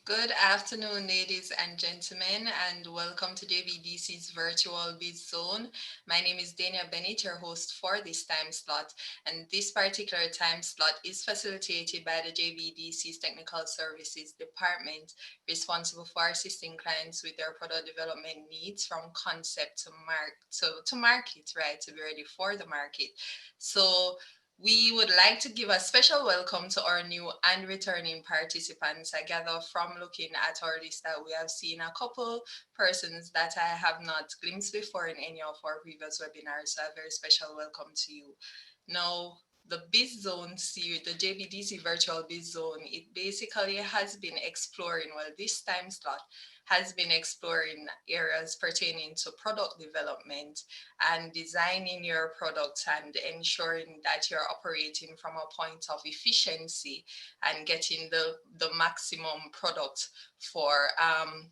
Good afternoon, ladies and gentlemen, and welcome to JBDC's Virtual Biz Zone. My name is Dania Bennett, your host for this time slot, and this particular time slot is facilitated by the JBDC's Technical Services Department, responsible for assisting clients with their product development needs from concept to market, right, to be ready for the market. So we would like to give a special welcome to our new and returning participants. I gather from looking at our list that we have seen a couple persons that I have not glimpsed before in any of our previous webinars. So a very special welcome to you. Now, the Biz Zone series, the JBDC Virtual Biz Zone, it basically has been exploring, well, this time slot has been exploring areas pertaining to product development and designing your products and ensuring that you're operating from a point of efficiency and getting the maximum product for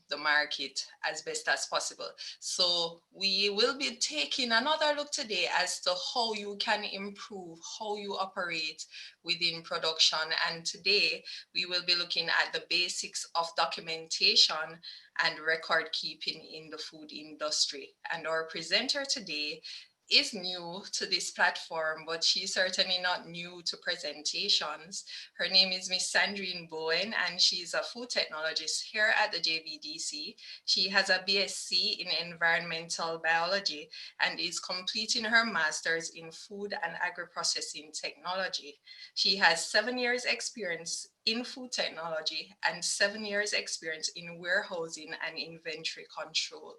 the market as best as possible. So we will be taking another look today as to how you can improve how you operate within production. And today we will be looking at the basics of documentation and record keeping in the food industry. And our presenter today is new to this platform, but she's certainly not new to presentations. Her name is Miss Sandrine Bowen, and she's a food technologist here at the JBDC. She has a BSc in environmental biology and is completing her master's in food and agri-processing technology. She has 7 years experience in food technology and 7 years experience in warehousing and inventory control.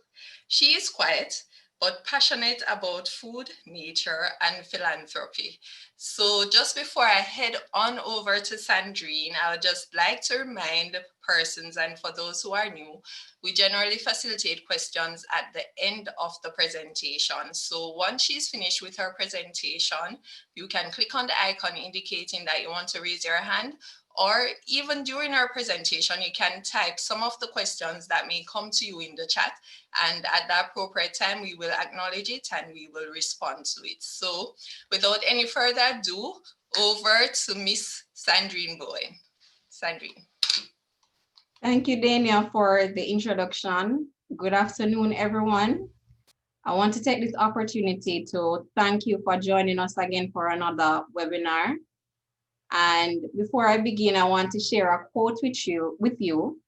She is quiet, but passionate about food, nature, and philanthropy. So just before I head on over to Sandrine, I would just like to remind persons, and for those who are new, we generally facilitate questions at the end of the presentation. So once she's finished with her presentation, you can click on the icon indicating that you want to raise your hand, or even during our presentation, you can type some of the questions that may come to you in the chat, and at the appropriate time, we will acknowledge it and we will respond to it. So without any further ado, over to Miss Sandrine Bowen. Sandrine. Thank you, Dania, for the introduction. Good afternoon, everyone. I want to take this opportunity to thank you for joining us again for another webinar. And before I begin, I want to share a quote with you.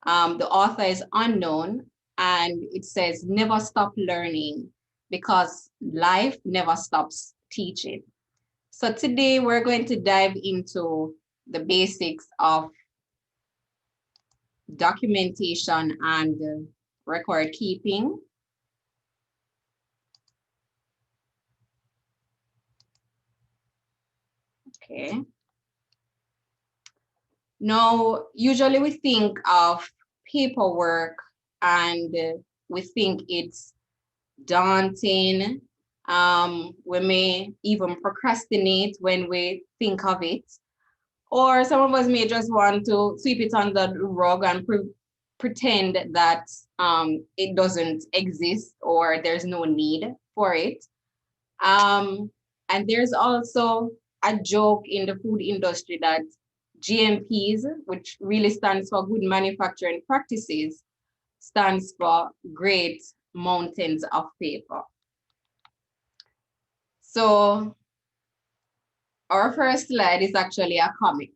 The author is unknown, and it says, "Never stop learning because life never stops teaching." So today we're going to dive into the basics of documentation and record keeping. Okay. Now, usually we think of paperwork and we think it's daunting. We may even procrastinate when we think of it. Or some of us may just want to sweep it under the rug and pretend that it doesn't exist or there's no need for it. And there's also a joke in the food industry that GMPs, which really stands for Good Manufacturing Practices, stands for Great Mountains of Paper. So our first slide is actually a comic.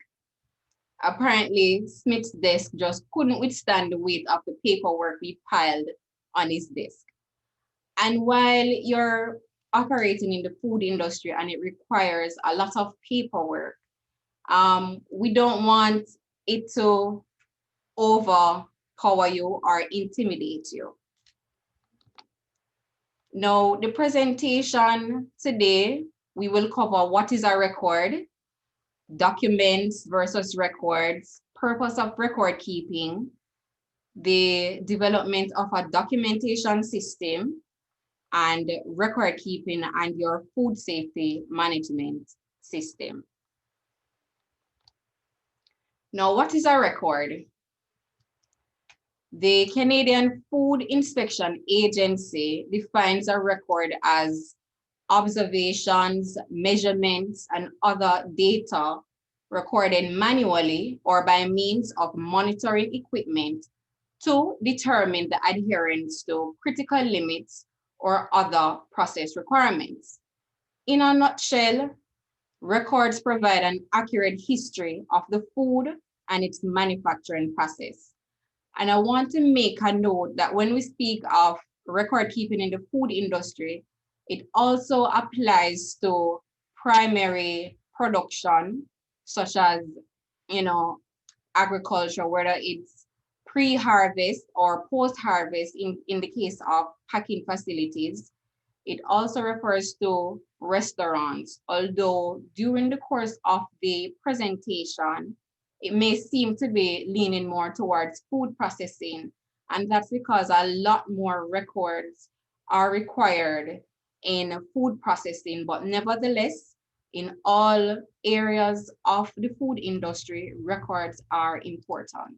Apparently, Smith's desk just couldn't withstand the weight of the paperwork we piled on his desk. And while you're operating in the food industry and it requires a lot of paperwork, we don't want it to overpower you or intimidate you. Now, the presentation today, we will cover what is a record, documents versus records, purpose of record keeping, the development of a documentation system, and record keeping and your food safety management system. Now, what is a record? The Canadian Food Inspection Agency defines a record as observations, measurements, and other data recorded manually or by means of monitoring equipment to determine the adherence to critical limits or other process requirements. In a nutshell, records provide an accurate history of the food and its manufacturing process. And I want to make a note that when we speak of record keeping in the food industry, it also applies to primary production, such as, you know, agriculture, whether it's pre-harvest or post-harvest in the case of packing facilities. It also refers to restaurants, although during the course of the presentation, it may seem to be leaning more towards food processing. And that's because a lot more records are required in food processing, but nevertheless, in all areas of the food industry, records are important.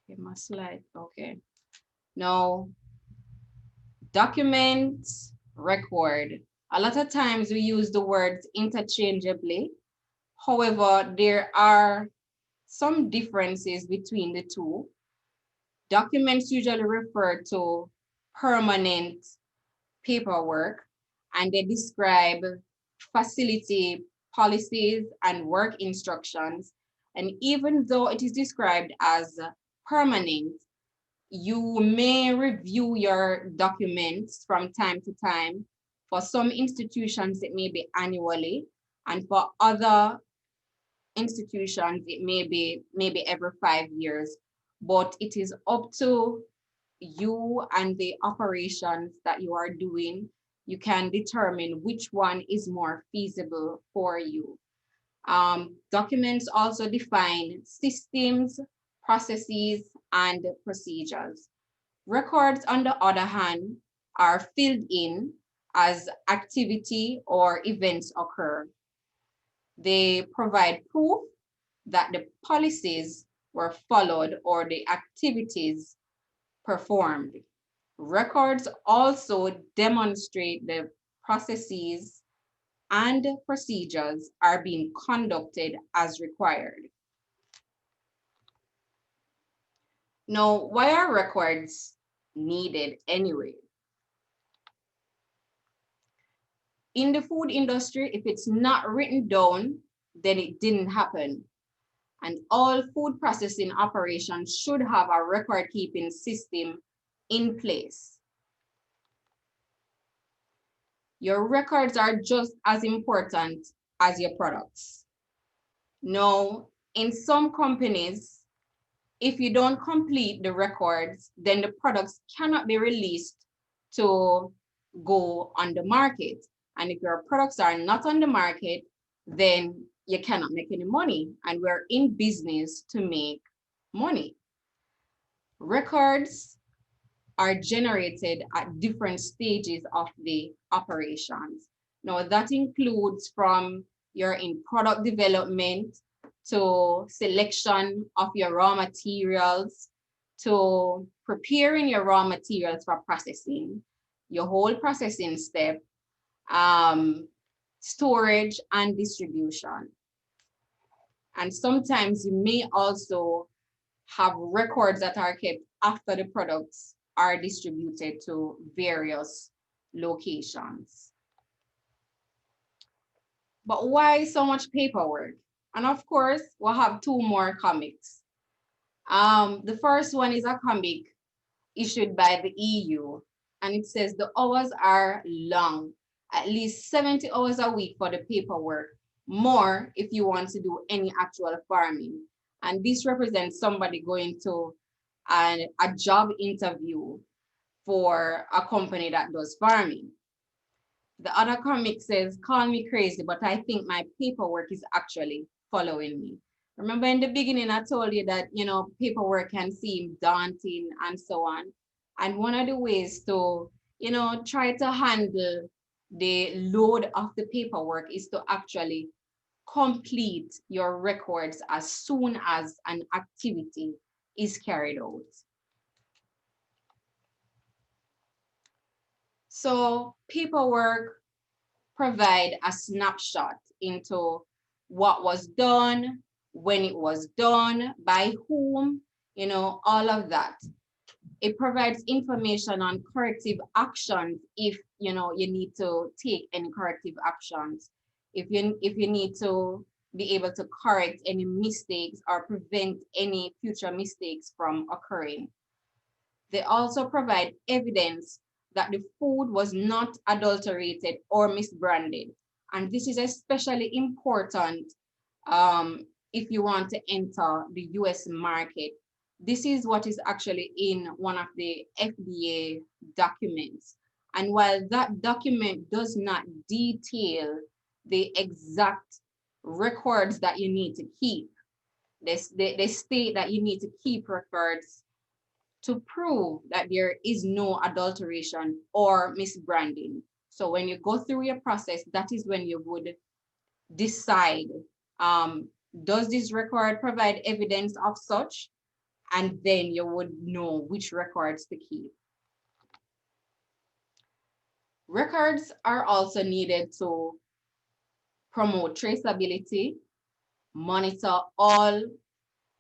Okay, my slide, okay. Now, document, record. A lot of times we use the words interchangeably. However, there are some differences between the two. Documents usually refer to permanent paperwork, and they describe facility policies and work instructions. And even though it is described as permanent, you may review your documents from time to time. For some institutions, it may be annually, and for other institutions, it may be maybe every 5 years. But it is up to you and the operations that you are doing. You can determine which one is more feasible for you. Documents also define systems, processes, and procedures. Records, on the other hand, are filled in as activity or events occur. They provide proof that the policies were followed or the activities performed. Records also demonstrate the processes and procedures are being conducted as required. Now, why are records needed anyway? In the food industry, if it's not written down, then it didn't happen. And all food processing operations should have a record keeping system in place. Your records are just as important as your products. Now, in some companies, if you don't complete the records, then the products cannot be released to go on the market. And if your products are not on the market, then you cannot make any money. And we're in business to make money. Records are generated at different stages of the operations. Now, that includes from your in product development to selection of your raw materials to preparing your raw materials for processing, your whole processing step, storage and distribution. And sometimes you may also have records that are kept after the products are distributed to various locations. But why so much paperwork? And of course, we'll have two more comics. The first one is a comic issued by the EU, and it says the hours are long, at least 70 hours a week for the paperwork, more if you want to do any actual farming. And this represents somebody going to a job interview for a company that does farming. The other comic says, call me crazy, but I think my paperwork is actually following me. Remember in the beginning, I told you that, paperwork can seem daunting and so on. And one of the ways to, try to handle the load of the paperwork is to actually complete your records as soon as an activity is carried out. So paperwork provide a snapshot into what was done, when it was done, by whom, all of that. It provides information on corrective actions if you need to take any corrective actions. If you need to be able to correct any mistakes or prevent any future mistakes from occurring. They also provide evidence that the food was not adulterated or misbranded. And this is especially important if you want to enter the US market. This is what is actually in one of the FDA documents. And while that document does not detail the exact records that you need to keep, they state that you need to keep records to prove that there is no adulteration or misbranding. So when you go through your process, that is when you would decide, um, does this record provide evidence of such? And then you would know which records to keep. Records are also needed to promote traceability, monitor all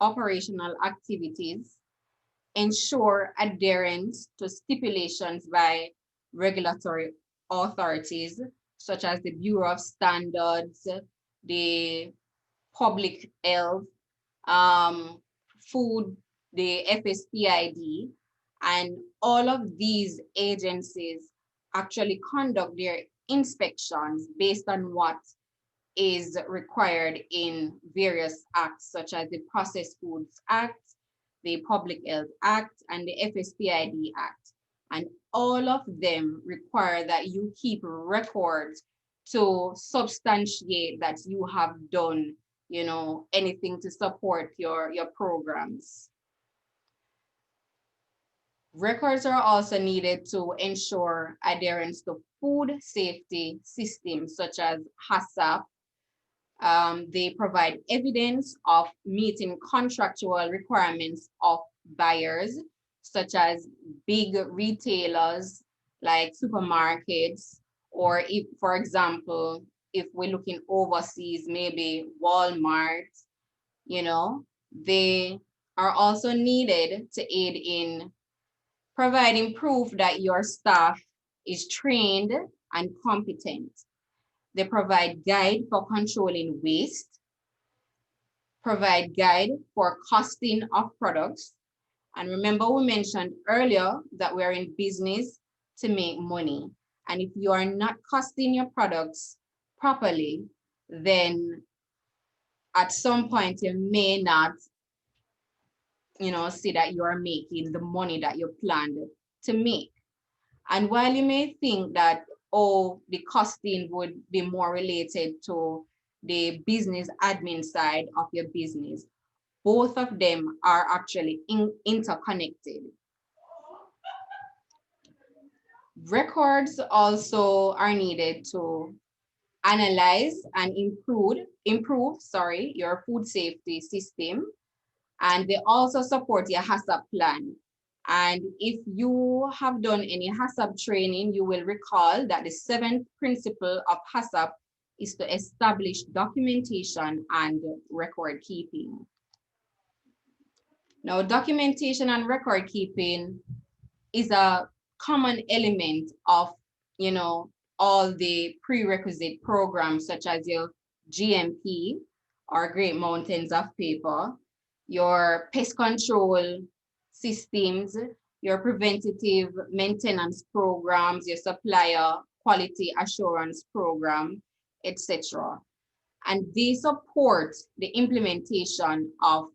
operational activities, ensure adherence to stipulations by regulatory authorities, such as the Bureau of Standards, the Public Health, Food, the FSPID, and all of these agencies actually conduct their inspections based on what is required in various acts, such as the Processed Foods Act, the Public Health Act, and the FSPID Act. And all of them require that you keep records to substantiate that you have done, anything to support your programs. Records are also needed to ensure adherence to food safety systems such as HACCP. They provide evidence of meeting contractual requirements of buyers, such as big retailers like supermarkets, or if, for example, if we're looking overseas, maybe Walmart, they are also needed to aid in providing proof that your staff is trained and competent. They provide guide for controlling waste, provide guide for costing of products. And remember, we mentioned earlier that we're in business to make money. And if you are not costing your products properly, then at some point you may not, see that you are making the money that you planned to make. And while you may think that, oh, the costing would be more related to the business admin side of your business, both of them are actually interconnected. Records also are needed to analyze and improve your food safety system, and they also support your HACCP plan. And if you have done any HACCP training, you will recall that the seventh principle of HACCP is to establish documentation and record keeping. Now, documentation and record keeping is a common element of, all the prerequisite programs such as your GMP or Great Mountains of Paper, your pest control systems, your preventative maintenance programs, your supplier quality assurance program, etc. And they support the implementation of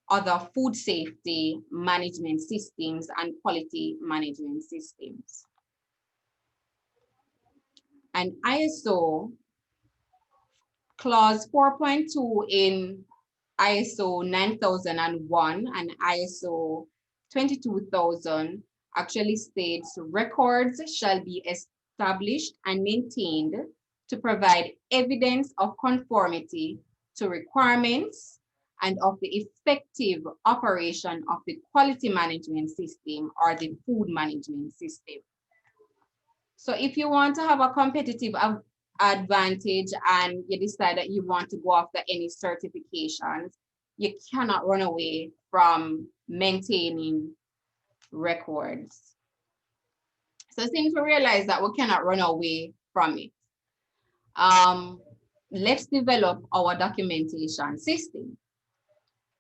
other food safety management systems and quality management systems. And ISO clause 4.2 in ISO 9001 and ISO 22000 actually states records shall be established and maintained to provide evidence of conformity to requirements and of the effective operation of the quality management system or the food management system. So if you want to have a competitive advantage and you decide that you want to go after any certifications, you cannot run away from maintaining records. So since we realize that we cannot run away from it, let's develop our documentation system.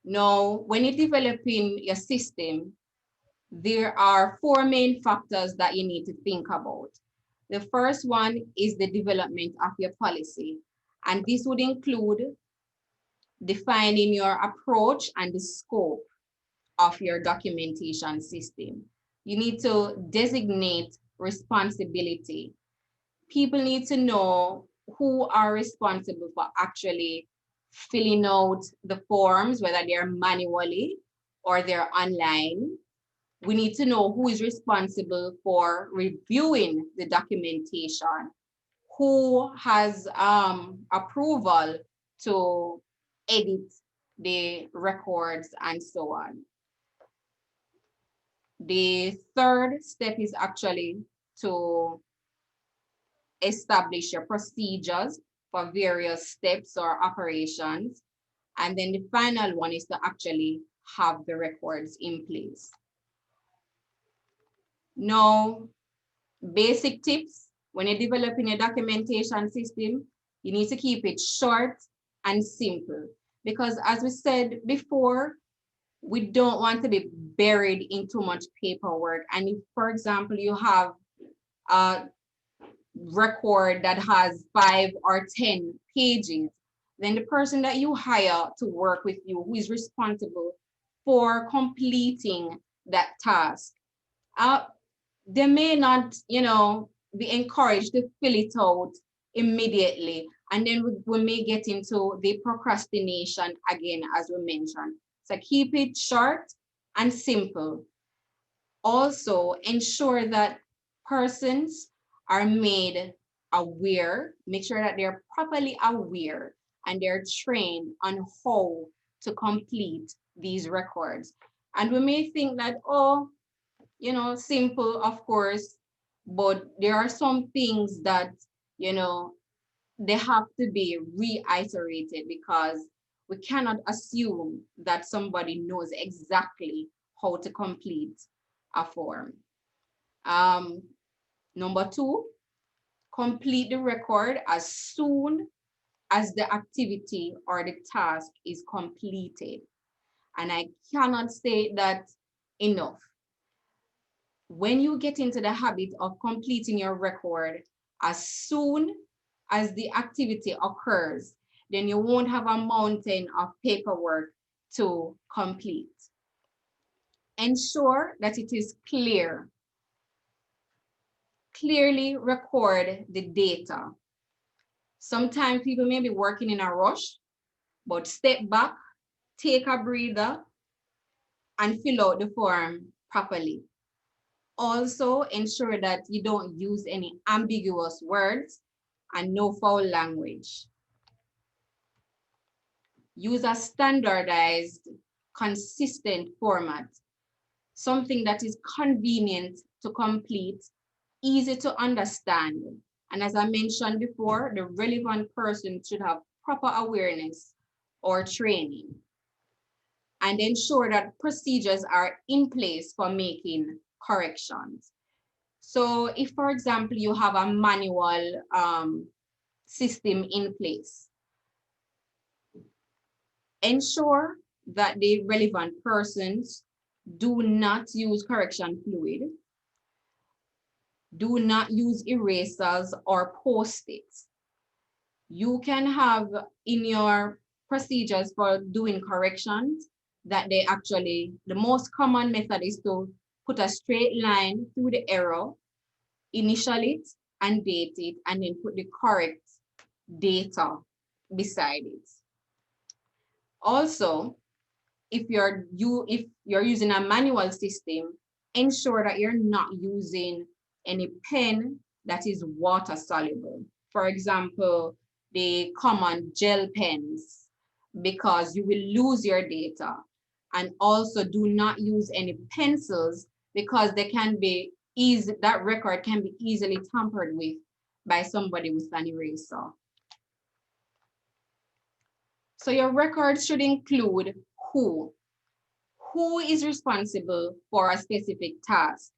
Now, when you're developing your system, there are four main factors that you need to think about. The first one is the development of your policy, and this would include defining your approach and the scope of your documentation system. You need to designate responsibility. People need to know who are responsible for actually filling out the forms, whether they're manually or they're online. We need to know who is responsible for reviewing the documentation, who has approval to edit the records and so on. The third step is actually to establish your procedures for various steps or operations. And then the final one is to actually have the records in place. Now, basic tips when you're developing a documentation system, you need to keep it short and simple. Because as we said before, we don't want to be buried in too much paperwork. And if, for example, you have a record that has 5 or 10 pages, then the person that you hire to work with you, who is responsible for completing that task, they may not, be encouraged to fill it out immediately. And then we may get into the procrastination again, as we mentioned. So keep it short and simple. Also, ensure that persons are made aware, make sure that they're properly aware and they're trained on how to complete these records. And we may think that, oh, simple, of course, but there are some things that, they have to be reiterated because we cannot assume that somebody knows exactly how to complete a form. Number 2, complete the record as soon as the activity or the task is completed. And I cannot say that enough. When you get into the habit of completing your record as soon as the activity occurs, then you won't have a mountain of paperwork to complete. Ensure that it is clear. Clearly record the data. Sometimes people may be working in a rush, but step back, take a breather, and fill out the form properly. Also, ensure that you don't use any ambiguous words and no foul language. Use a standardized, consistent format, something that is convenient to complete, easy to understand. And as I mentioned before, the relevant person should have proper awareness or training. And ensure that procedures are in place for making corrections. So if, for example, you have a manual system in place, ensure that the relevant persons do not use correction fluid, do not use erasers or post-its. You can have in your procedures for doing corrections that the most common method is to put a straight line through the error, initial it and date it, and then put the correct data beside it. Also, if you're using a manual system, ensure that you're not using any pen that is water soluble. for example, the common gel pens, because you will lose your data. And also do not use any pencils, because they can be easy, that record can be easily tampered with by somebody with an eraser. So your record should include who. Who is responsible for a specific task.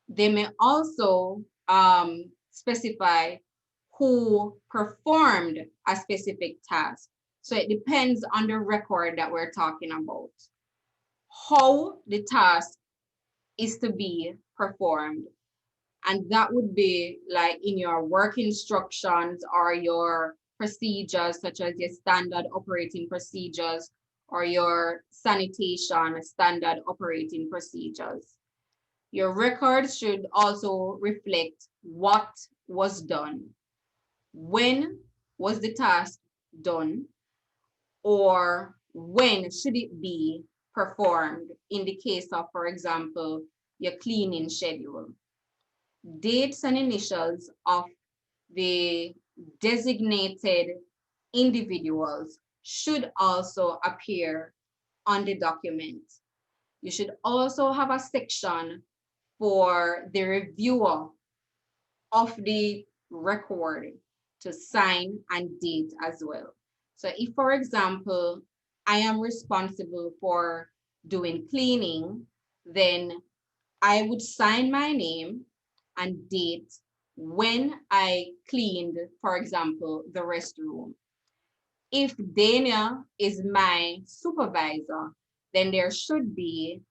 They may also specify who performed a specific task. So it depends on the record that we're talking about. How the task is to be performed. And that would be like in your work instructions or your procedures, such as your standard operating procedures or your sanitation standard operating procedures. Your records should also reflect what was done, when was the task done, or when should it be performed in the case of, for example, your cleaning schedule. Dates and initials of the designated individuals should also appear on the document. You should also have a section for the reviewer of the record to sign and date as well. So if, for example, I am responsible for doing cleaning, then I would sign my name and date when I cleaned, for example, the restroom. If Dana is my supervisor, then there should be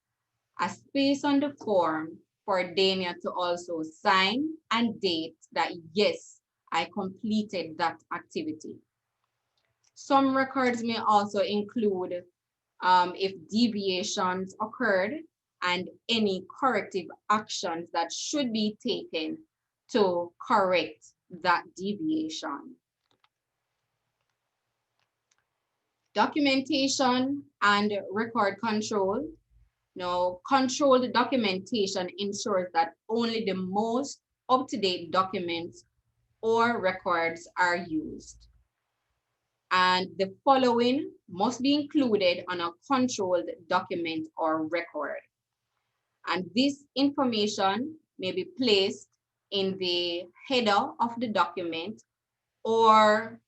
a space on the form for Dana to also sign and date that, yes, I completed that activity. Some records may also include if deviations occurred and any corrective actions that should be taken to correct that deviation. Documentation and record control. Now, controlled documentation ensures that only the most up-to-date documents or records are used. And the following must be included on a controlled document or record. And this information may be placed in the header of the document or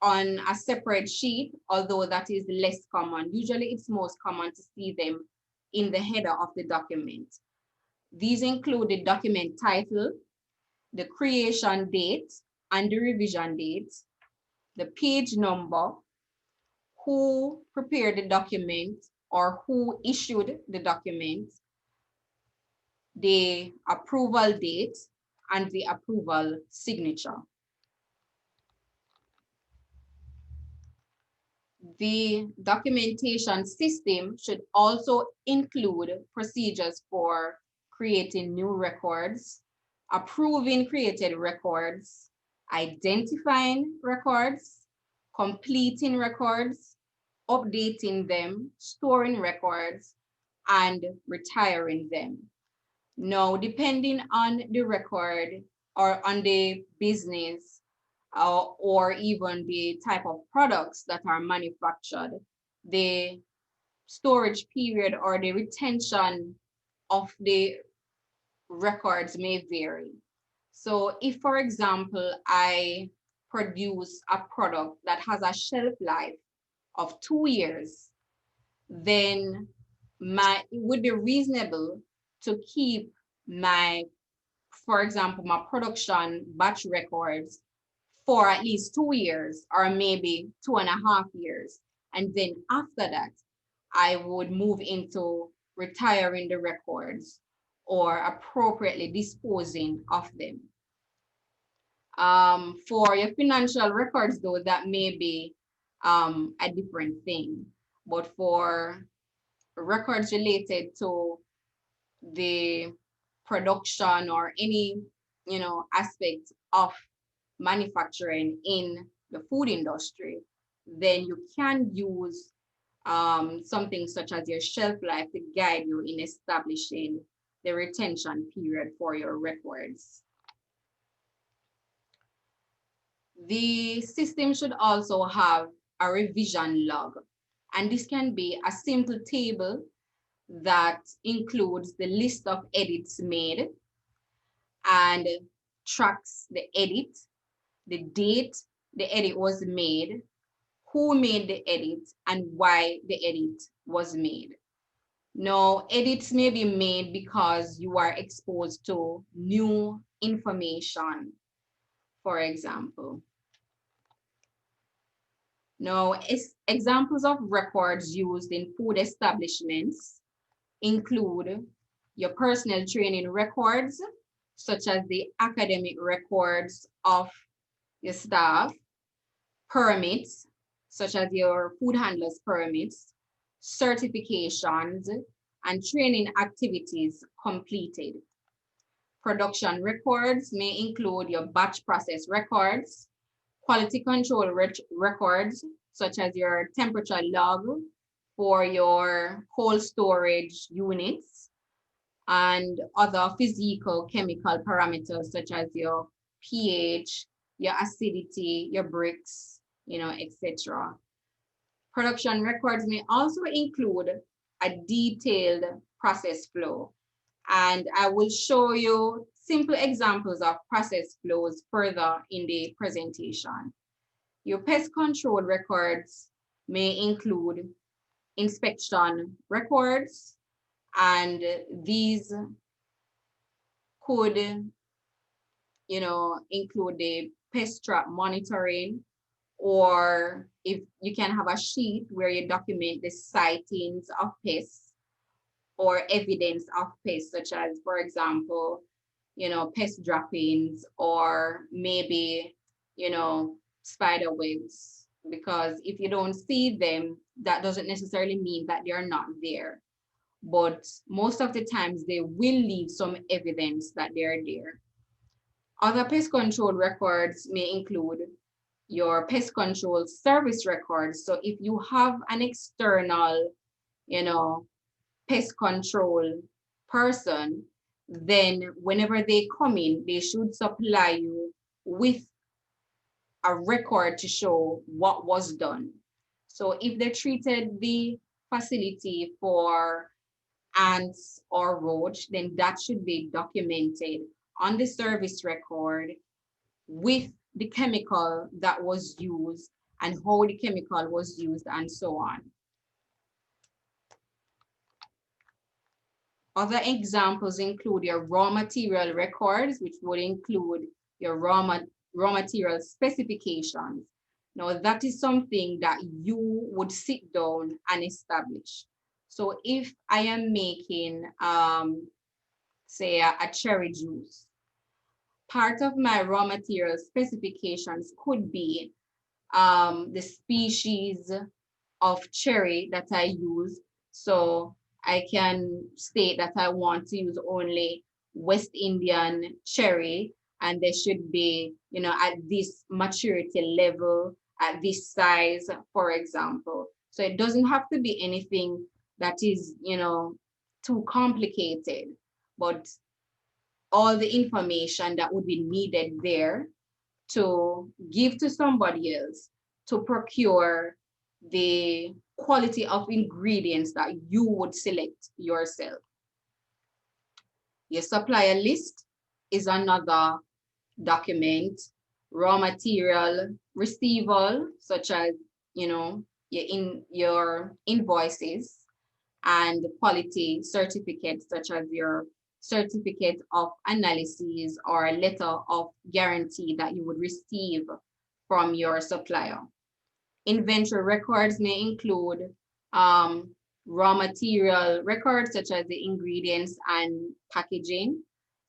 on a separate sheet, although that is less common. Usually it's most common to see them in the header of the document. These include the document title, the creation date and the revision date, the page number, who prepared the document or who issued the document, the approval date, and the approval signature. The documentation system should also include procedures for creating new records, approving created records, identifying records, completing records, updating them, storing records, and retiring them. Now, depending on the record or on the business or even the type of products that are manufactured, the storage period or the retention of the records may vary. So if, for example, I produce a product that has a shelf life of 2 years, then it would be reasonable to keep my, for example, my production batch records for at least 2 years or maybe 2.5 years. And then after that, I would move into retiring the records or appropriately disposing of them. For your financial records, though, that may be a different thing. But for records related to the production or any, aspect of manufacturing in the food industry, then you can use something such as your shelf life to guide you in establishing the retention period for your records. The system should also have a revision log, and this can be a simple table that includes the list of edits made and tracks the edit, the date the edit was made, who made the edit, and why the edit was made. Now, edits may be made because you are exposed to new information, for example. Now, examples of records used in food establishments include your personal training records, such as the academic records of your staff, permits, such as your food handlers permits, certifications, and training activities completed. Production records may include your batch process records, quality control records, such as your temperature log for your cold storage units, and other physical chemical parameters such as your pH, your acidity, your bricks, etc. Production records may also include a detailed process flow. And I will show you simple examples of process flows further in the presentation. Your pest control records may include inspection records, and these could, include the pest trap monitoring, or if you can have a sheet where you document the sightings of pests or evidence of pests, such as, for example, pest droppings, or maybe, spider webs. Because if you don't see them, that doesn't necessarily mean that they're not there. But most of the times, they will leave some evidence that they're there. Other pest control records may include your pest control service records. So if you have an external, you know, pest control person, then whenever they come in, they should supply you with a record to show what was done. So if they treated the facility for ants or roach, then that should be documented on the service record with the chemical that was used and how the chemical was used and so on. Other examples include your raw material records, which would include your raw material specifications. Now, that is something that you would sit down and establish. So if I am making, say, a cherry juice, part of my raw material specifications could be the species of cherry that I use. So I can state that I want to use only West Indian cherry, and they should be, at this maturity level, at this size, for example. So it doesn't have to be anything that is, too complicated, but all the information that would be needed there to give to somebody else to procure the quality of ingredients that you would select yourself. Your supplier list is another document. Raw material receival, such as, your invoices, and quality certificates, such as your certificate of analysis or letter of guarantee that you would receive from your supplier. Inventory records may include raw material records, such as the ingredients and packaging,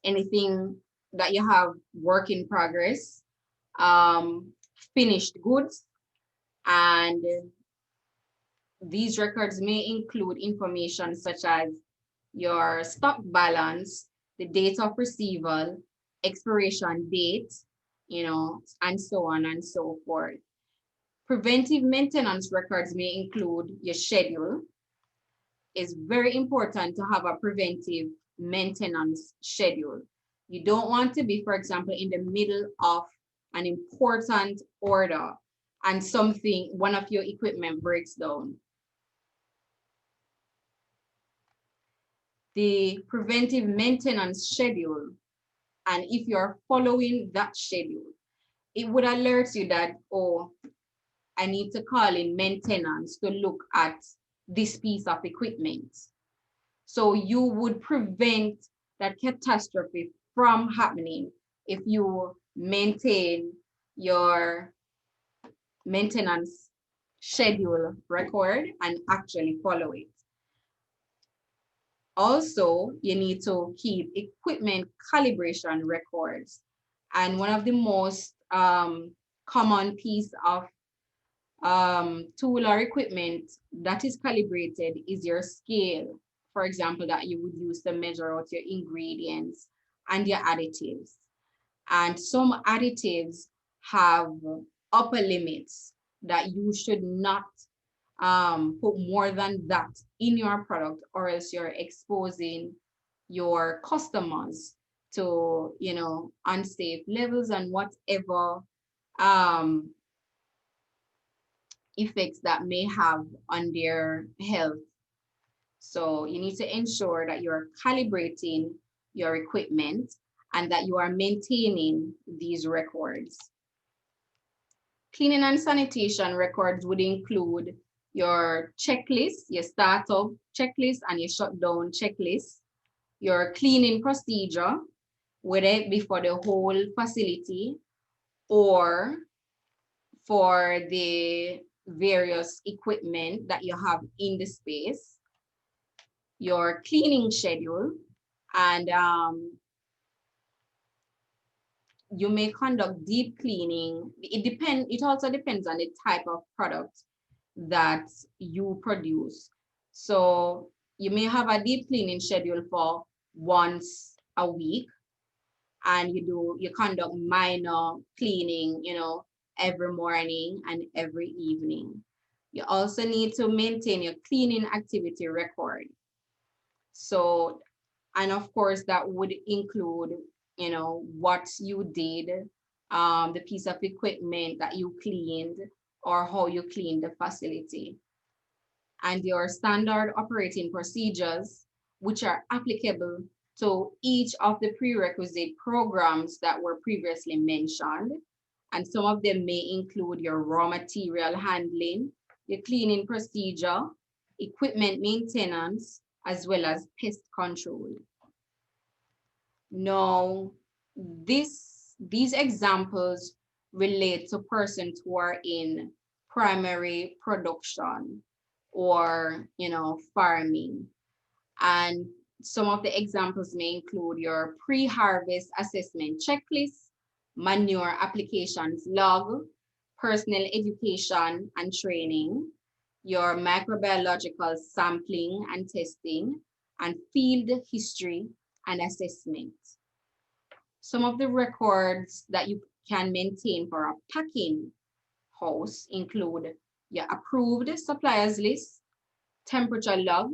anything that you have work in progress, finished goods, and these records may include information such as your stock balance, the date of receival, expiration date, and so on and so forth. Preventive maintenance records may include your schedule. It's very important to have a preventive maintenance schedule. You don't want to be, for example, in the middle of an important order and something, one of your equipment breaks down. The preventive maintenance schedule, and if you're following that schedule, it would alert you that, oh, I need to call in maintenance to look at this piece of equipment. So you would prevent that catastrophe from happening if you maintain your maintenance schedule record and actually follow it. Also, you need to keep equipment calibration records. And one of the most common piece of tool or equipment that is calibrated is your scale, for example, that you would use to measure out your ingredients and your additives. And some additives have upper limits that you should not put more than that in your product, or else you're exposing your customers to, unsafe levels and whatever um, effects that may have on their health. So you need to ensure that you're calibrating your equipment and that you are maintaining these records. Cleaning and sanitation records would include your checklist, your startup checklist and your shutdown checklist, your cleaning procedure, whether it be for the whole facility or for the various equipment that you have in the space, your cleaning schedule, and you may conduct deep cleaning. It also depends on the type of product that you produce. So you may have a deep cleaning schedule for once a week, and you conduct minor cleaning, every morning and every evening. You also need to maintain your cleaning activity record. So, and of course, that would include, what you did, the piece of equipment that you cleaned, or how you cleaned the facility, and your standard operating procedures, which are applicable to each of the prerequisite programs that were previously mentioned. And some of them may include your raw material handling, your cleaning procedure, equipment maintenance, as well as pest control. Now, these examples relate to persons who are in primary production or, farming. And some of the examples may include your pre-harvest assessment checklist, manure applications log, personal education and training, your microbiological sampling and testing, and field history and assessment. Some of the records that you can maintain for a packing house include your approved suppliers list, temperature log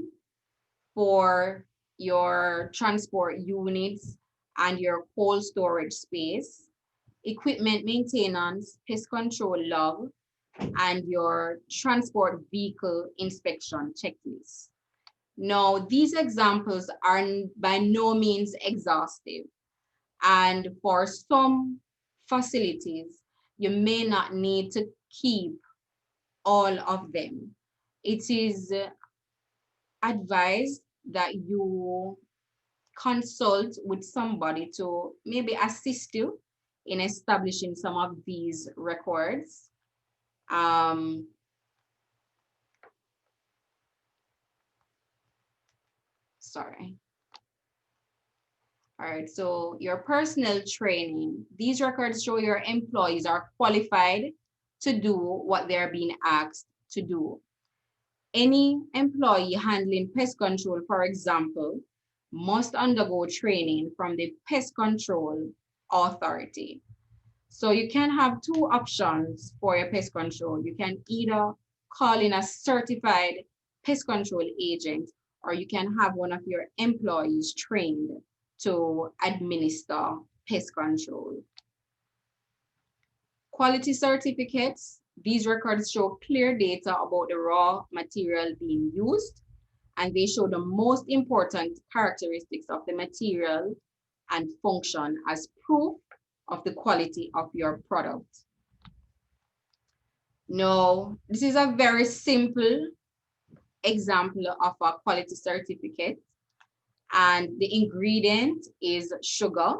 for your transport units and your cold storage space, equipment maintenance, pest control log, and your transport vehicle inspection checklist. Now, these examples are by no means exhaustive. And for some facilities, you may not need to keep all of them. It is advised that you consult with somebody to maybe assist you in establishing some of these records. Sorry. All right, so your personal training. These records show your employees are qualified to do what they're being asked to do. Any employee handling pest control, for example, must undergo training from the Pest Control Authority. So you can have two options for your pest control. You can either call in a certified pest control agent, or you can have one of your employees trained to administer pest control. Quality certificates, these records show clear data about the raw material being used, and they show the most important characteristics of the material and function as proof of the quality of your product. Now, this is a very simple example of a quality certificate, and the ingredient is sugar,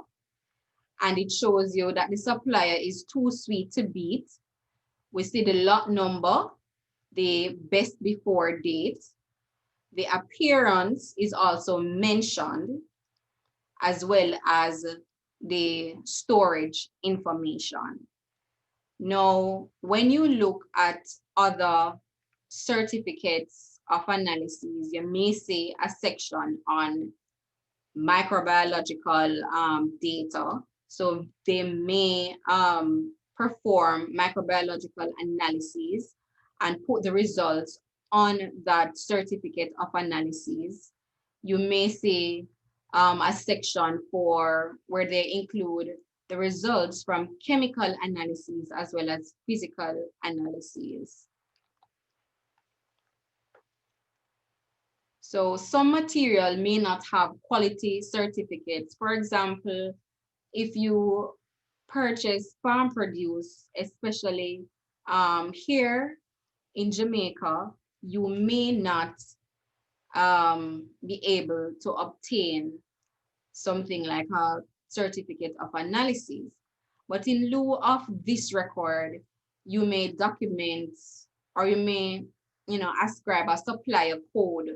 and it shows you that the supplier is too sweet to beat. We see the lot number, the best before date. The appearance is also mentioned, as well as the storage information. Now, when you look at other certificates of analysis, you may see a section on microbiological data. So they may perform microbiological analysis and put the results on that certificate of analysis. You may see a section for where they include the results from chemical analysis as well as physical analysis. So some material may not have quality certificates. For example, if you purchase farm produce, especially here in Jamaica, you may not be able to obtain something like a certificate of analysis. But in lieu of this record, you may document or you may, ascribe a supplier code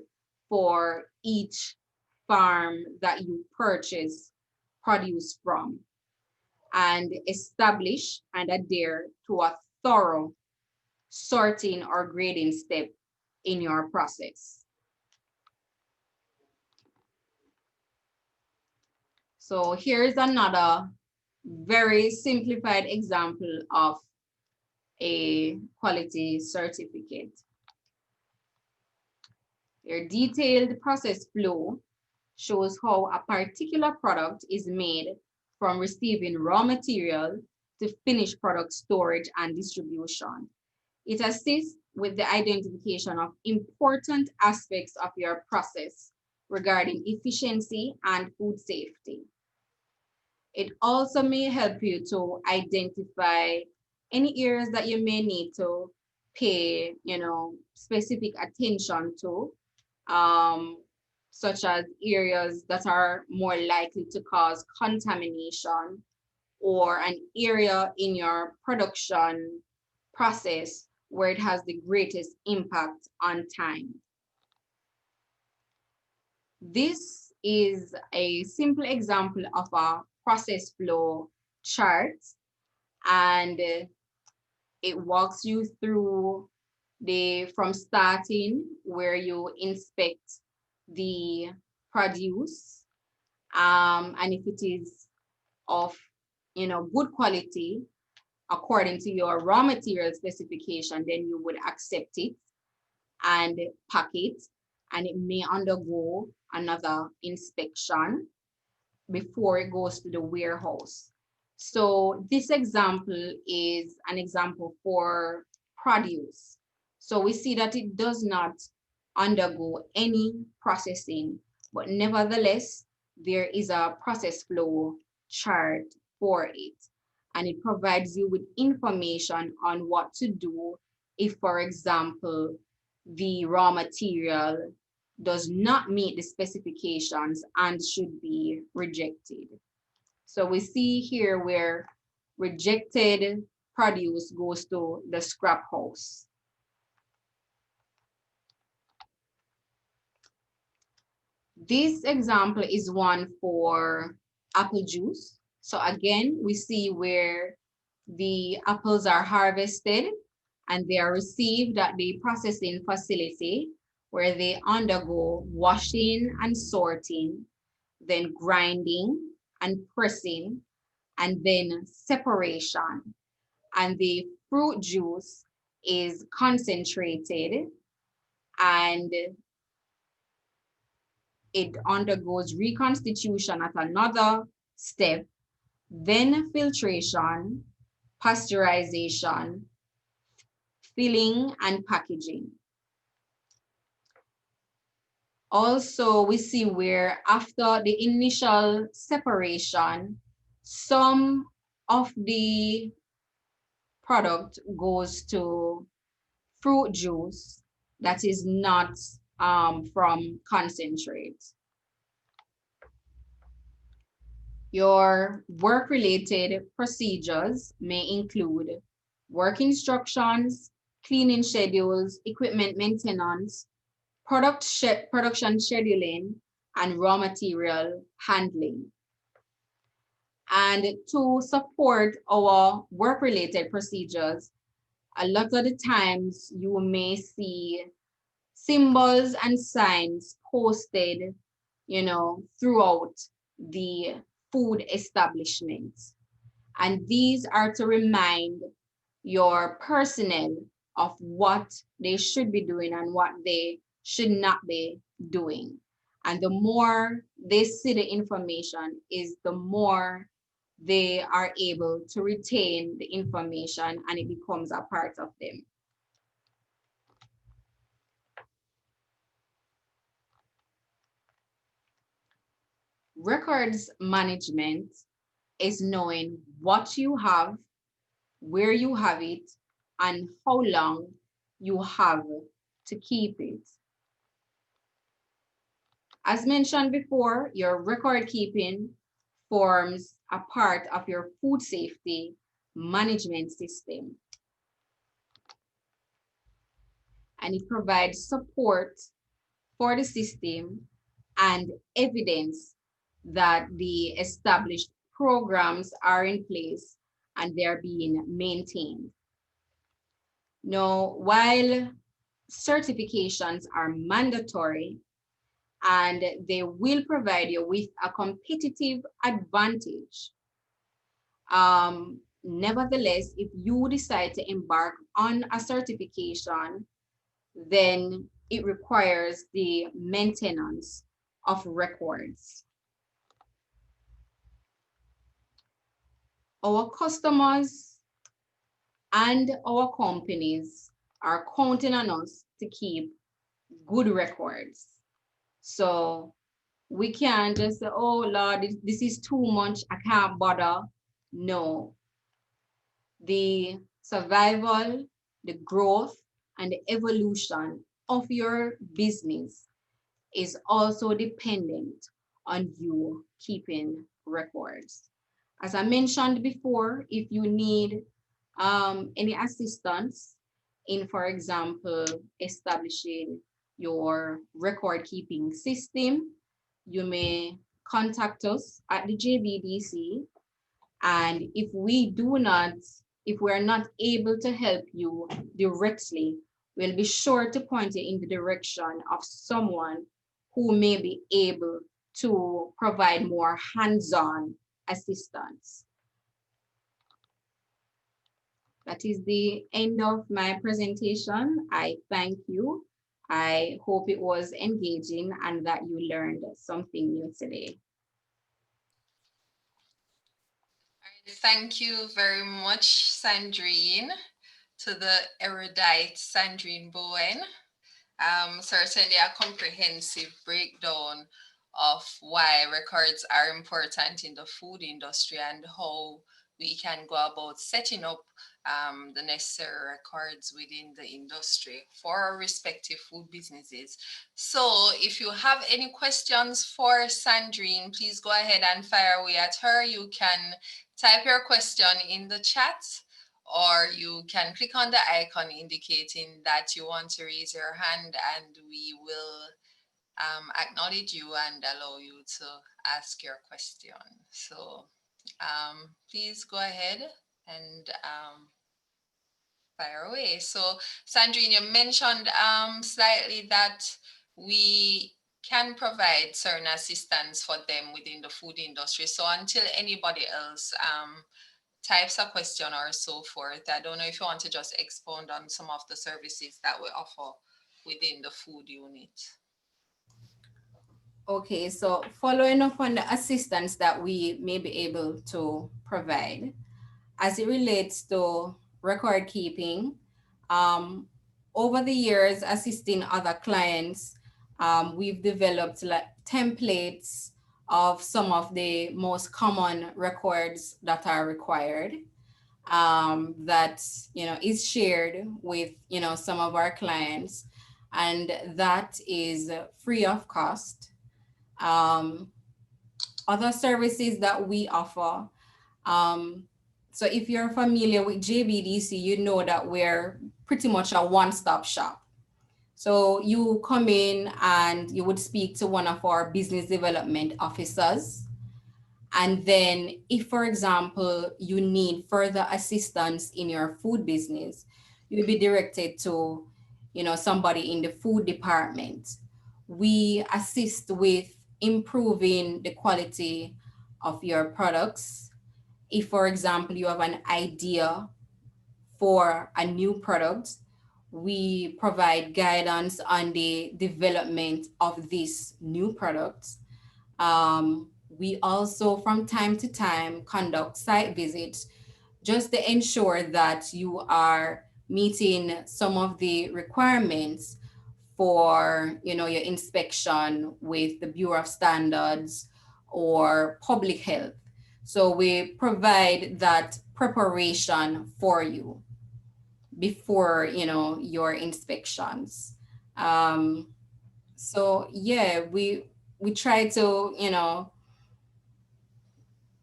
for each farm that you purchase produce from and establish and adhere to a thorough sorting or grading step in your process. So here is another very simplified example of a quality certificate. Your detailed process flow shows how a particular product is made from receiving raw material to finished product storage and distribution. It assists with the identification of important aspects of your process regarding efficiency and food safety. It also may help you to identify any areas that you may need to pay, specific attention to, such as areas that are more likely to cause contamination or an area in your production process where it has the greatest impact on time. This is a simple example of a process flow chart, and it walks you through from starting where you inspect the produce, and if it is of good quality according to your raw material specification, then you would accept it and pack it, and it may undergo another inspection before it goes to the warehouse. So this example is an example for produce. So we see that it does not undergo any processing, but nevertheless, there is a process flow chart for it. And it provides you with information on what to do if, for example, the raw material does not meet the specifications and should be rejected. So we see here where rejected produce goes to the scrap house. This example is one for apple juice. So again, we see where the apples are harvested and they are received at the processing facility where they undergo washing and sorting, then grinding and pressing, and then separation. And the fruit juice is concentrated and it undergoes reconstitution at another step, then filtration, pasteurization, filling, and packaging. Also, we see where after the initial separation, some of the product goes to fruit juice that is not from concentrate. Your work-related procedures may include work instructions, cleaning schedules, equipment maintenance, production scheduling, and raw material handling. And to support our work-related procedures, a lot of the times you may see symbols and signs posted, throughout the food establishments. And these are to remind your personnel of what they should be doing and what they should not be doing. And the more they see the information is the more they are able to retain the information and it becomes a part of them. Records management is knowing what you have, where you have it, and how long you have to keep it. As mentioned before, your record keeping forms a part of your food safety management system, and it provides support for the system and evidence that the established programs are in place and they're being maintained. Now, while certifications are mandatory and they will provide you with a competitive advantage, nevertheless, if you decide to embark on a certification, then it requires the maintenance of records. Our customers and our companies are counting on us to keep good records. So we can't just say, oh Lord, this is too much, I can't bother. No, the survival, the growth, and the evolution of your business is also dependent on you keeping records. As I mentioned before, if you need any assistance in, for example, establishing your record keeping system, you may contact us at the JBDC. And if we're not able to help you directly, we'll be sure to point you in the direction of someone who may be able to provide more hands-on assistance. That is the end of my presentation. I thank you. I hope it was engaging and that you learned something new today. Thank you very much, Sandrine, to the erudite Sandrine Bowen. Certainly a comprehensive breakdown of why records are important in the food industry and how we can go about setting up the necessary records within the industry for our respective food businesses. So, if you have any questions for Sandrine, please go ahead and fire away at her. You can type your question in the chat, or you can click on the icon indicating that you want to raise your hand and we will acknowledge you and allow you to ask your question. So please go ahead and fire away. So Sandrine, you mentioned slightly that we can provide certain assistance for them within the food industry. So until anybody else types a question or so forth. I don't know if you want to just expound on some of the services that we offer within the food unit. Okay, so following up on the assistance that we may be able to provide, as it relates to record keeping, um, over the years, assisting other clients, we've developed like templates of some of the most common records that are required, that is shared with some of our clients, and that is free of cost. Um, Other services that we offer, um, so if you're familiar with JBDC, you know that we're pretty much a one-stop shop. So you come in and you would speak to one of our business development officers. And then if, for example, you need further assistance in your food business, you'll be directed to, somebody in the food department. We assist with improving the quality of your products. If, for example, you have an idea for a new product, we provide guidance on the development of this new product. We also, from time to time, conduct site visits just to ensure that you are meeting some of the requirements for, your inspection with the Bureau of Standards or public health. So we provide that preparation for you before, your inspections. Um, so yeah, we try to,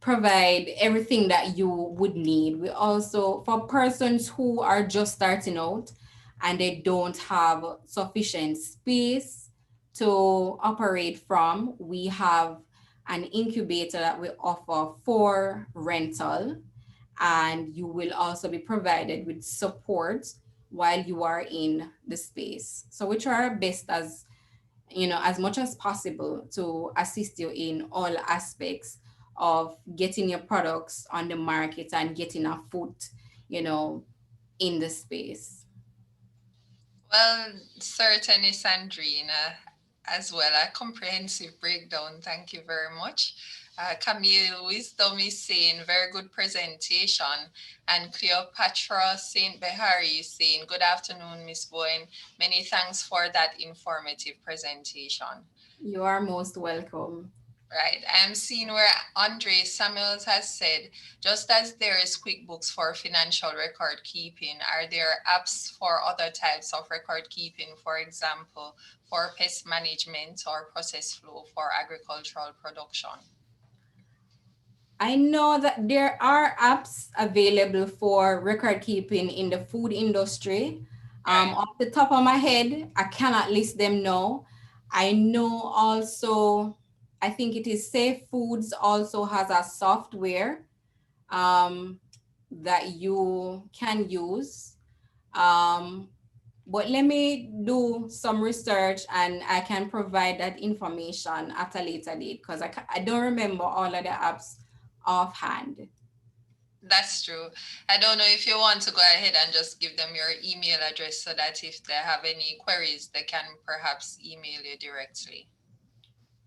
provide everything that you would need. We also, for persons who are just starting out and they don't have sufficient space to operate from, we have an incubator that we offer for rental, and you will also be provided with support while you are in the space. So we try our best as much as possible to assist you in all aspects of getting your products on the market and getting a foot, you know, in the space. Well, certainly, Sandrine, as well, a comprehensive breakdown. Thank you very much. Camille Wisdom is saying, very good presentation. And Cleopatra Saint Behari is saying, good afternoon, Miss Bowen. Many thanks for that informative presentation. You are most welcome. Right. I'm seeing where Andre Samuels has said, just as there is QuickBooks for financial record keeping, are there apps for other types of record keeping, for example, for pest management or process flow for agricultural production? I know that there are apps available for record keeping in the food industry. Right. Off the top of my head, I cannot list them now. I know also, I think it is Safe Foods also has a software um, that you can use. Um, but let me do some research and I can provide that information at a later date because I don't remember all of the apps offhand. That's true. I don't know if you want to go ahead and just give them your email address so that if they have any queries, they can perhaps email you directly.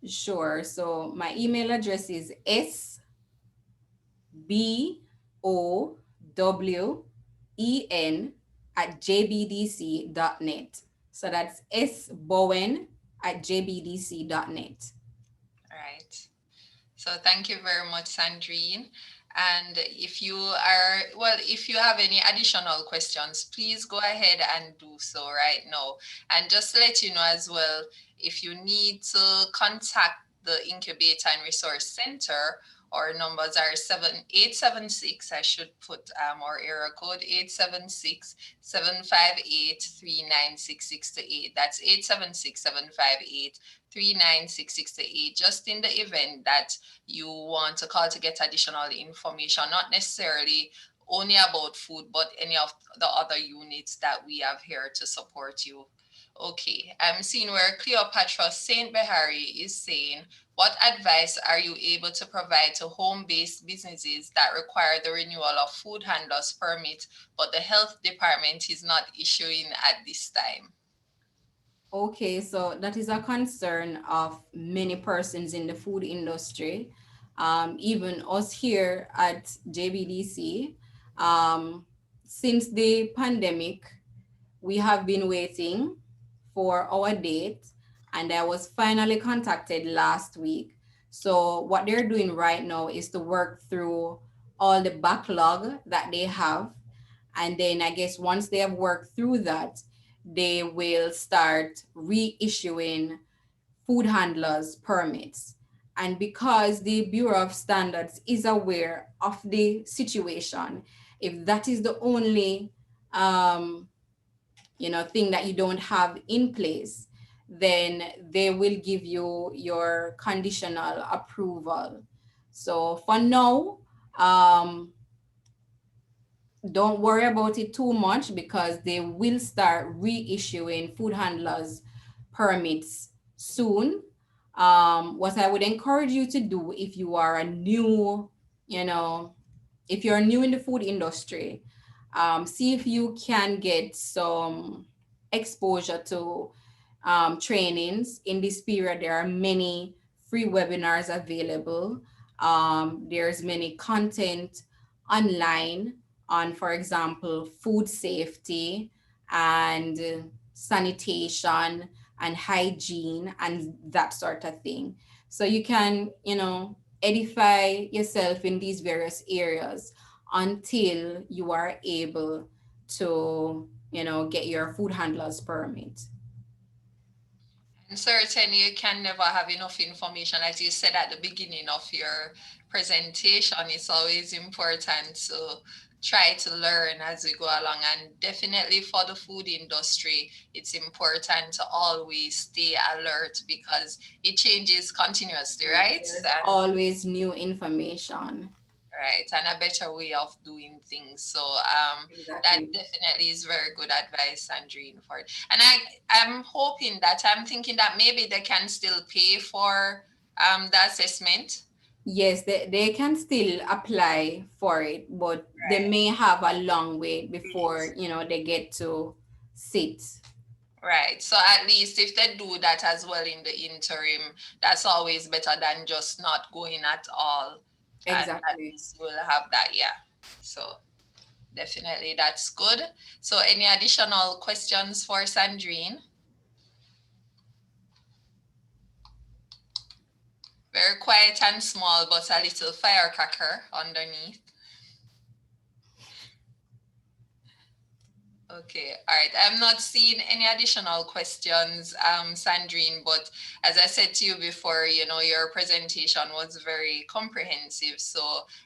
Sure. So my email address is sbowen@jbdc.net. So that's sbowen@jbdc.net. All right. So thank you very much, Sandrine. And if you are, well, if you have any additional questions, please go ahead and do so right now. And just to let you know as well, if you need to contact the Incubator and Resource Center, our numbers are 7876. I should put our area code 876-758-39668. That's 876-758-39668. Just in the event that you want to call to get additional information, not necessarily only about food, but any of the other units that we have here to support you. Okay, I'm seeing where Cleopatra Saint Behari is saying, what advice are you able to provide to home-based businesses that require the renewal of food handlers permit, but the health department is not issuing at this time? Okay, so that is a concern of many persons in the food industry, even us here at JBDC. Um, since the pandemic, we have been waiting for our date, and I was finally contacted last week. So what they're doing right now is to work through all the backlog that they have, and then I guess once they have worked through that, they will start reissuing food handlers permits. And because the Bureau of Standards is aware of the situation, if that is the only um, thing that you don't have in place, then they will give you your conditional approval. So for now, um, don't worry about it too much because they will start reissuing food handlers permits soon. What I would encourage you to do if you are a new, you know, if you're new in the food industry, see if you can get some exposure to trainings in this period. There are many free webinars available. There's many content online on, for example, food safety and sanitation and hygiene and that sort of thing. So you can, edify yourself in these various areas until you are able to, get your food handler's permit. And certainly, you can never have enough information. As you said at the beginning of your presentation, it's always important to try to learn as we go along. And definitely for the food industry, it's important to always stay alert because it changes continuously, right? There's always new information. Right, and a better way of doing things. So that Exactly. definitely is very good advice, Sandrine, for it. And I'm hoping that I'm thinking that maybe they can still pay for the assessment. Yes, they can still apply for it, but they Right. may have a long wait before, they get to sit. Right. So at least if they do that as well in the interim, that's always better than just not going at all. And at Exactly. least you will have that, yeah. So definitely that's good. So any additional questions for Sandrine? Very quiet and small, but a little firecracker underneath. Okay, all right. I'm not seeing any additional questions, Sandrine, but as I said to you before, your presentation was very comprehensive. So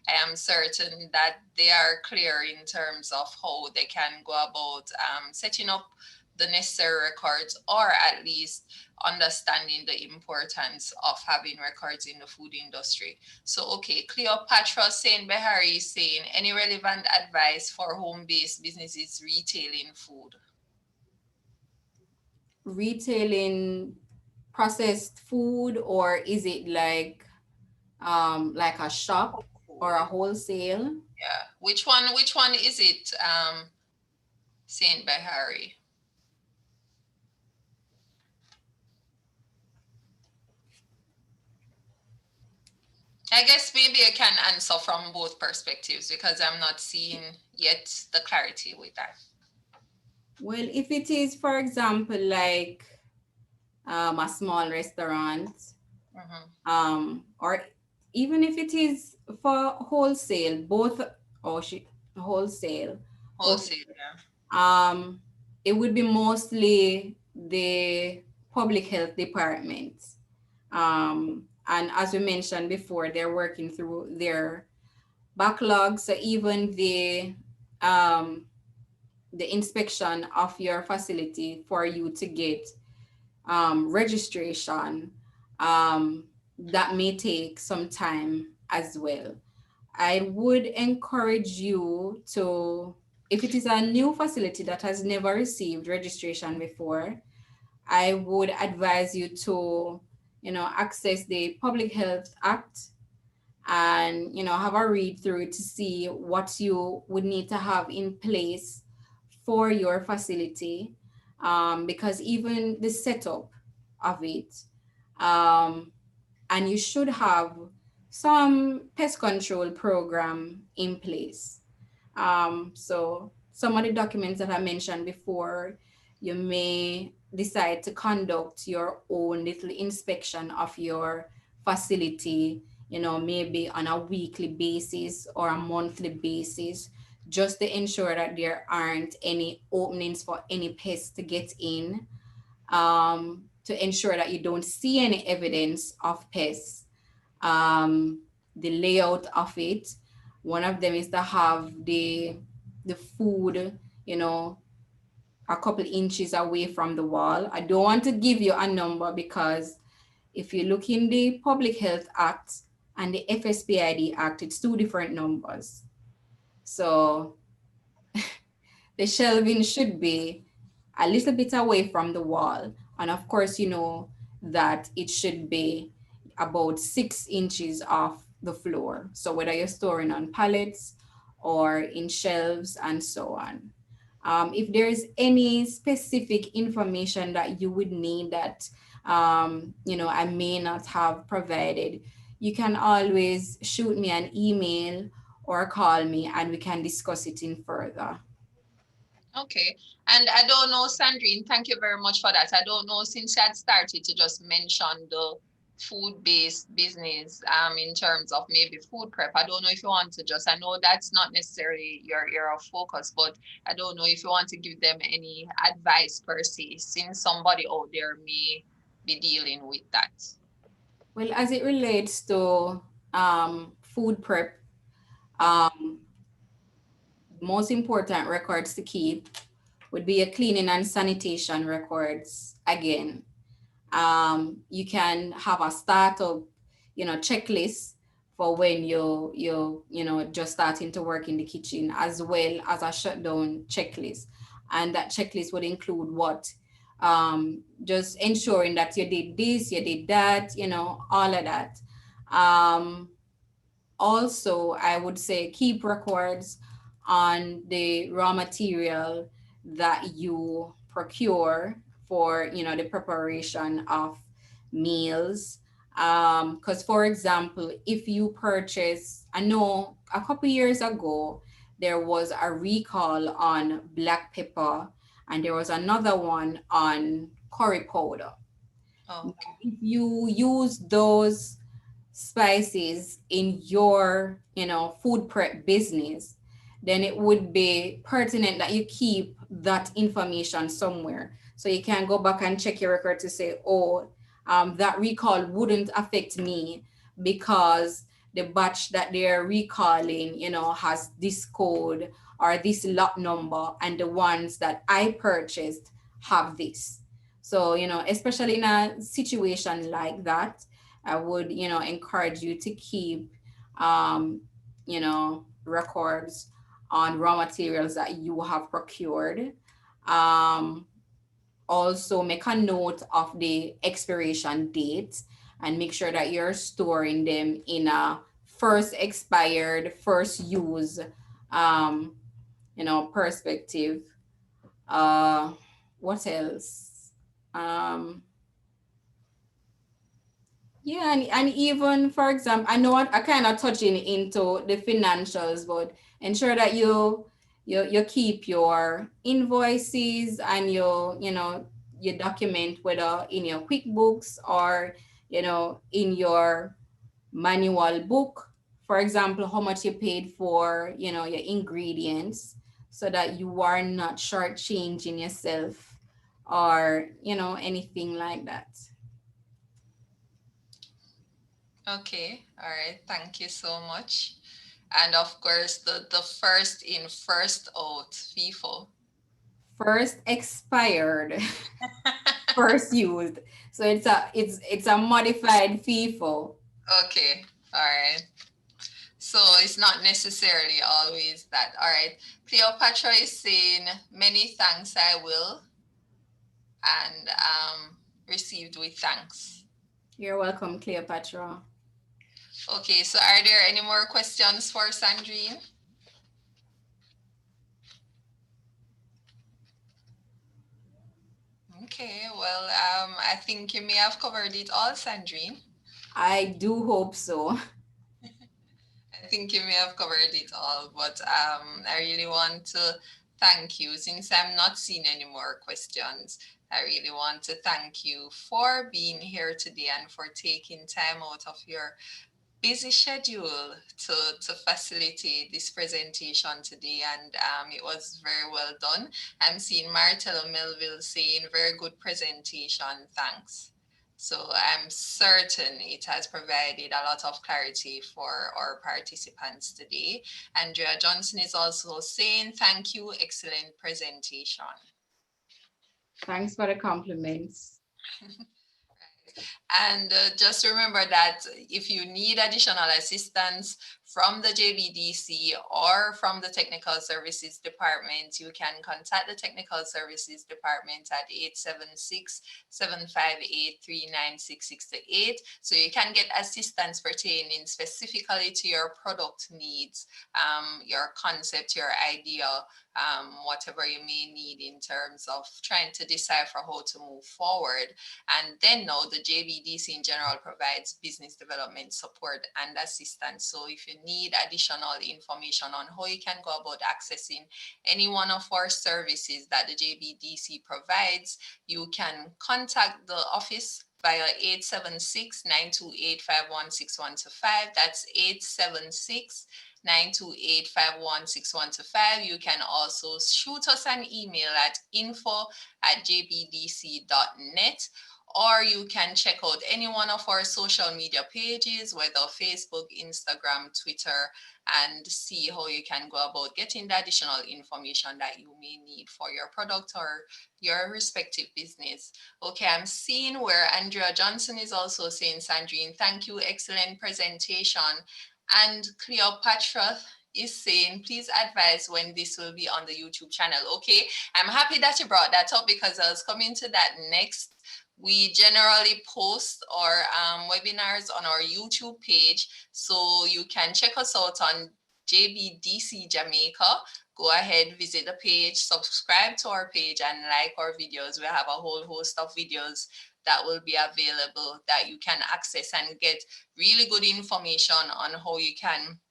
I am certain that they are clear in terms of how they can go about setting up the necessary records, or at least understanding the importance of having records in the food industry. So, okay, Cleopatra Saint Behari is saying, any relevant advice for home-based businesses retailing food? Retailing processed food, or is it like a shop or a Food. wholesale? Yeah. Which one is it, Saint Behari? I guess maybe I can answer from both perspectives because I'm not seeing yet the clarity with that. Well, if it is, for example, like a small restaurant, Mm-hmm. or even if it is for wholesale, both, or wholesale, okay, Wholesale, yeah. um, it would be mostly the public health department. And as we mentioned before, they're working through their backlogs. So even um, the inspection of your facility for you to get registration, that may take some time as well. I would encourage you to, if it is a new facility that has never received registration before, I would advise you to, access the Public Health Act and, have a read through to see what you would need to have in place for your facility. Because even the setup of it, um, and you should have some pest control program in place. So some of the documents that I mentioned before, you may decide to conduct your own little inspection of your facility, maybe on a weekly basis or a monthly basis, just to ensure that there aren't any openings for any pests to get in, to ensure that you don't see any evidence of pests, um, the layout of it. One of them is to have the food, you know, a couple inches away from the wall. I don't want to give you a number because if you look in the Public Health Act and the FSPID Act, it's two different numbers. So the shelving should be a little bit away from the wall. And of course, that it should be about 6 inches off the floor. So whether you're storing on pallets or in shelves and so on. If there's any specific information that you would need that, I may not have provided, you can always shoot me an email or call me and we can discuss it in further. Okay. And I don't know, Sandrine, thank you very much for that. I don't know, since you had started to just mention the food-based business, in terms of maybe food prep. I don't know if you want to just, I know that's not necessarily your area of focus, but I don't know if you want to give them any advice per se, since somebody out there may be dealing with that. Well, as it relates to food prep, um, most important records to keep would be a cleaning and sanitation records. Again, you can have a startup, checklist for when you just starting to work in the kitchen, as well as a shutdown checklist, and that checklist would include what, just ensuring that you did this, you did that, all of that. um, Also, I would say keep records on the raw material that you procure for, the preparation of meals. Because, for example, if you purchase, I know a couple years ago there was a recall on black pepper, and there was another one on curry powder. Oh, okay. If you use those spices in your, food prep business, then it would be pertinent that you keep that information somewhere. So you can go back and check your record to say, oh, that recall wouldn't affect me because the batch that they're recalling, has this code or this lot number, and the ones that I purchased have this. So, especially in a situation like that, I would, encourage you to keep, records on raw materials that you have procured. Um, Also, make a note of the expiration date and make sure that you're storing them in a first expired, first use, um, perspective. Uh, what else? Um, Yeah, and even for example, I know I kind of touching into the financials, but ensure that you keep your invoices and you document whether in your QuickBooks or in your manual book. For example, how much you paid for your ingredients, so that you are not shortchanging yourself or anything like that. Okay. All right. Thank you so much. And of course, the first in, first out FIFO. First expired, first used. So it's a modified FIFO. Okay. All right. So it's not necessarily always that. All right. Cleopatra is saying, many thanks, I will, and received with thanks. You're welcome, Cleopatra. Okay. So are there any more questions for Sandrine? Okay. Well, I think you may have covered it all, Sandrine. I do hope so. I think you may have covered it all, but I really want to thank you. Since I'm not seeing any more questions, I really want to thank you for being here today and for taking time out of your busy schedule to facilitate this presentation today. And it was very well done. I'm seeing Martella Melville saying, very good presentation, thanks. So I'm certain it has provided a lot of clarity for our participants today. Andrea Johnson is also saying, thank you, excellent presentation. Thanks for the compliments. And just remember that if you need additional assistance from the JBDC or from the Technical Services Department, you can contact the Technical Services Department at 876-758-39668. So you can get assistance pertaining specifically to your product needs, your concept, your idea, whatever you may need in terms of trying to decipher how to move forward. And then now the JBDC in general provides business development support and assistance. So if you need additional information on how you can go about accessing any one of our services that the JBDC provides, you can contact the office via 876-928-51625. That's 876-928-51625. You can also shoot us an email at info@jbdc.net, or you can check out any one of our social media pages, whether Facebook, Instagram, Twitter, and see how you can go about getting the additional information that you may need for your product or your respective business. Okay, I'm seeing where Andrea Johnson is also saying, Sandrine, thank you, excellent presentation. And Cleopatra is saying, please advise when this will be on the YouTube channel. Okay, I'm happy that you brought that up because I was coming to that next. We generally post our webinars on our YouTube page, so you can check us out on JBDC Jamaica. Go ahead, visit the page, subscribe to our page, and like our videos. We have a whole host of videos that will be available that you can access and get really good information on how you can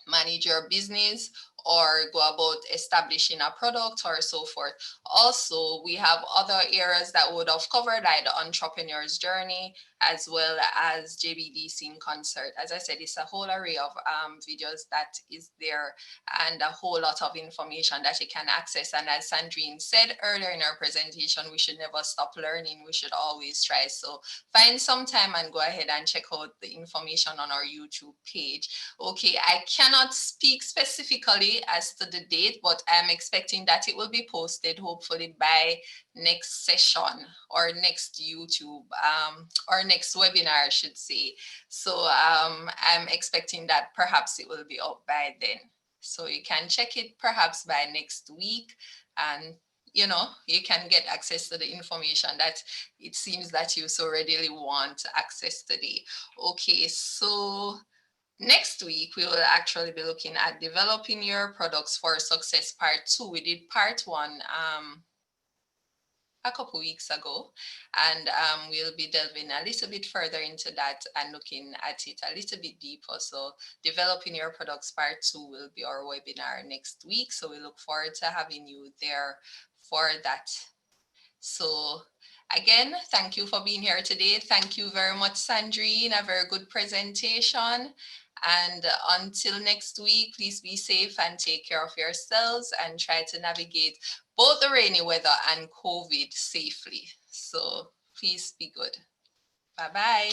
manage your business or go about establishing a product or so forth. Also, we have other areas that would have covered, like the entrepreneur's journey, as well as JBDC in concert. As I said, it's a whole array of videos that is there and a whole lot of information that you can access. And as Sandrine said earlier in our presentation, we should never stop learning. We should always try. So find some time and go ahead and check out the information on our YouTube page. Okay, I cannot speak specifically as to the date, but I'm expecting that it will be posted hopefully by next session or next YouTube or next webinar, I should say. So I'm expecting that perhaps it will be up by then. So you can check it perhaps by next week, and you can get access to the information that it seems that you so readily want access today. Okay, so next week, we will actually be looking at developing your products for success part 2. We did part 1 a couple weeks ago, and we'll be delving a little bit further into that and looking at it a little bit deeper. So developing your products part 2 will be our webinar next week. So we look forward to having you there for that. So again, thank you for being here today. Thank you very much, Sandrine. A very good presentation. And until next week, please be safe and take care of yourselves and try to navigate both the rainy weather and COVID safely. So please be good. Bye-bye.